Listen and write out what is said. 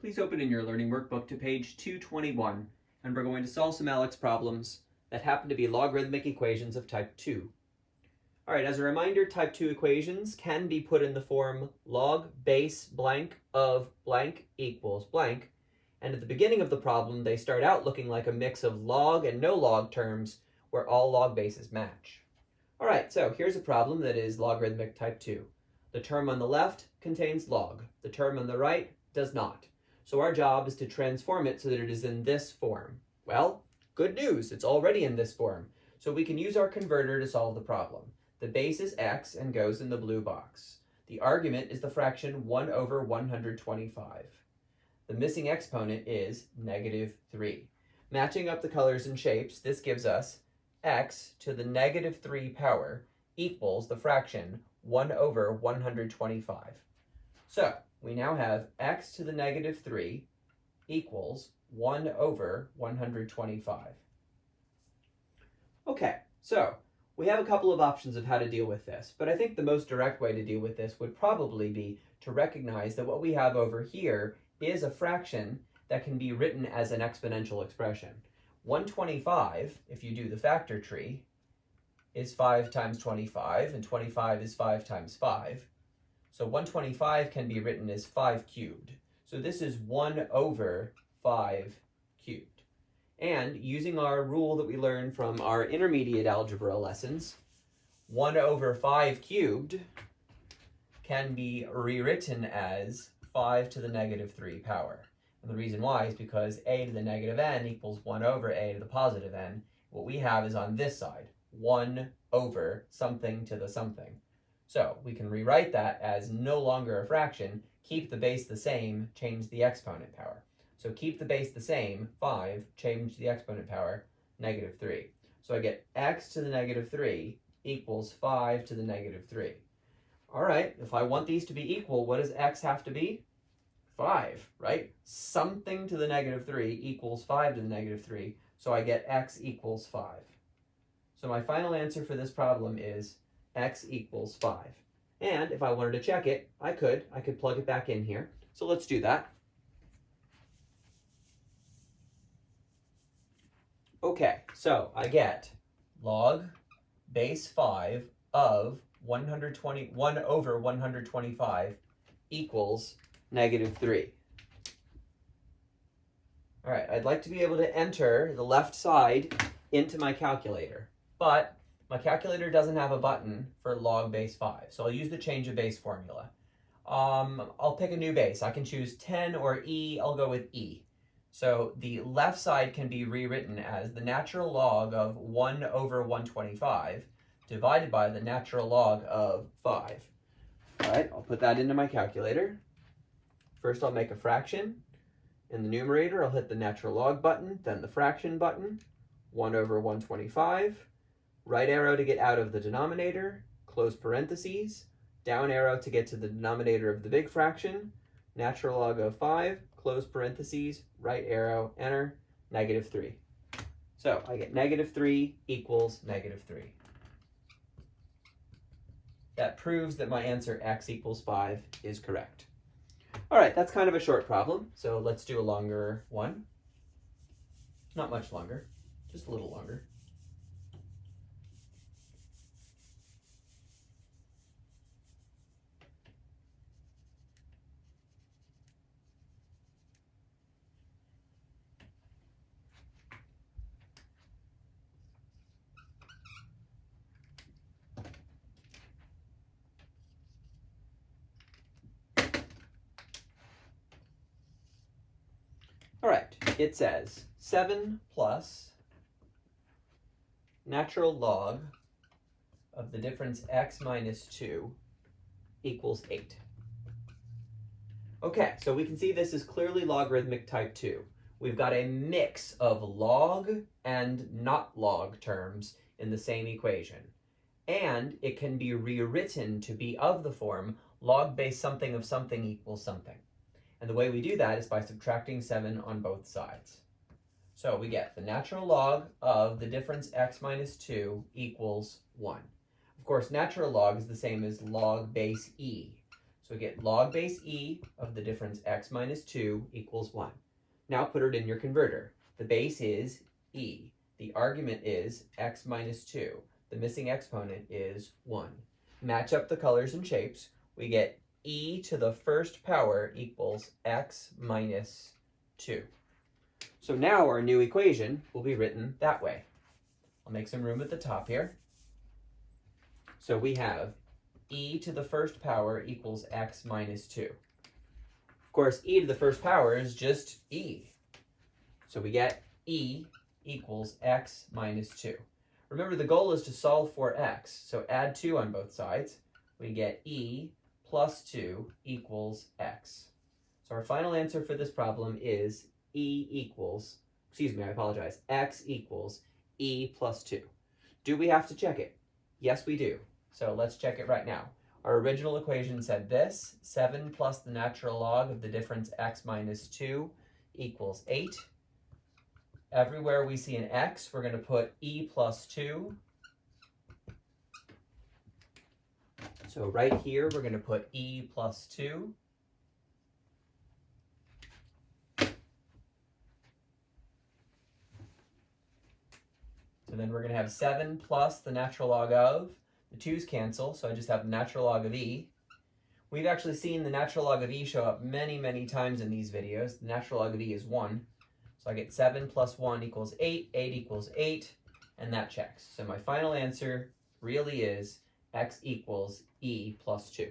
Please open in your learning workbook to page 221, and we're going to solve some ALEKS problems that happen to be logarithmic equations of type 2. All right, as a reminder, type 2 equations can be put in the form log base blank of blank equals blank, and at the beginning of the problem, they start out looking like a mix of log and no log terms where all log bases match. All right, so here's a problem that is logarithmic type 2. The term on the left contains log. The term on the right does not. So our job is to transform it so that it is in this form. Well, good news, it's already in this form. So we can use our converter to solve the problem. The base is x and goes in the blue box. The argument is the fraction 1 over 125. The missing exponent is -3. Matching up the colors and shapes, this gives us x to the -3 power equals the fraction 1 over 125. So we now have x to the -3 equals 1 over 125. Okay, so we have a couple of options of how to deal with this, but I think the most direct way to deal with this would probably be to recognize that what we have over here is a fraction that can be written as an exponential expression. 125, if you do the factor tree, is 5 times 25, and 25 is 5 times 5. So 125 can be written as 5 cubed. So this is 1 over 5 cubed. And using our rule that we learned from our intermediate algebra lessons, 1 over 5 cubed can be rewritten as 5 to the -3 power. And the reason why is because a to the -n equals 1 over a to the positive n. What we have is on this side, 1 over something to the something. So we can rewrite that as no longer a fraction, keep the base the same, change the exponent power. So keep the base the same, 5, change the exponent power, -3. So I get x to the -3 equals 5 to the -3. All right, if I want these to be equal, what does x have to be? 5, right? Something to the -3 equals 5 to the -3, so I get x equals 5. So my final answer for this problem is x equals 5. And if I wanted to check it, I could plug it back in here. So let's do that. Okay, so I get log base 5 of 1 over 125 equals -3. All right, I'd like to be able to enter the left side into my calculator, but my calculator doesn't have a button for log base 5, so I'll use the change of base formula. I'll pick a new base. I can choose 10 or e. I'll go with e. So the left side can be rewritten as the natural log of 1 over 125 divided by the natural log of 5. All right, I'll put that into my calculator. First, I'll make a fraction. In the numerator, I'll hit the natural log button, then the fraction button, 1 over 125. Right arrow to get out of the denominator, close parentheses, down arrow to get to the denominator of the big fraction, natural log of 5, close parentheses, right arrow, enter, -3. So I get -3 equals -3. That proves that my answer x equals 5 is correct. All right, that's kind of a short problem, so let's do a longer one. Not much longer, just a little longer. All right, it says 7 plus natural log of the difference x minus 2 equals 8. Okay, so we can see this is clearly logarithmic type 2. We've got a mix of log and not log terms in the same equation. And it can be rewritten to be of the form log base something of something equals something. And the way we do that is by subtracting 7 on both sides. So we get the natural log of the difference x minus 2 equals 1. Of course, natural log is the same as log base e. So we get log base e of the difference x minus 2 equals 1. Now put it in your converter. The base is e. The argument is x minus 2. The missing exponent is 1. Match up the colors and shapes. We get e to the first power equals x minus 2. So now our new equation will be written that way. I'll make some room at the top here. So we have e to the first power equals x minus 2. Of course, e to the first power is just e. So we get e equals x minus 2. Remember, the goal is to solve for x, so add 2 on both sides. We get e plus 2 equals x. So our final answer for this problem is x equals e plus 2. Do we have to check it? Yes, we do. So let's check it right now. Our original equation said this: 7 plus the natural log of the difference x minus 2 equals 8. Everywhere we see an x, we're going to put e plus 2. So right here, we're going to put e plus 2. So then we're going to have 7 plus the natural log of. The 2's cancel, so I just have the natural log of e. We've actually seen the natural log of e show up many, many times in these videos. The natural log of e is 1. So I get 7 plus 1 equals 8, 8 equals 8, and that checks. So my final answer really is x equals e plus 2.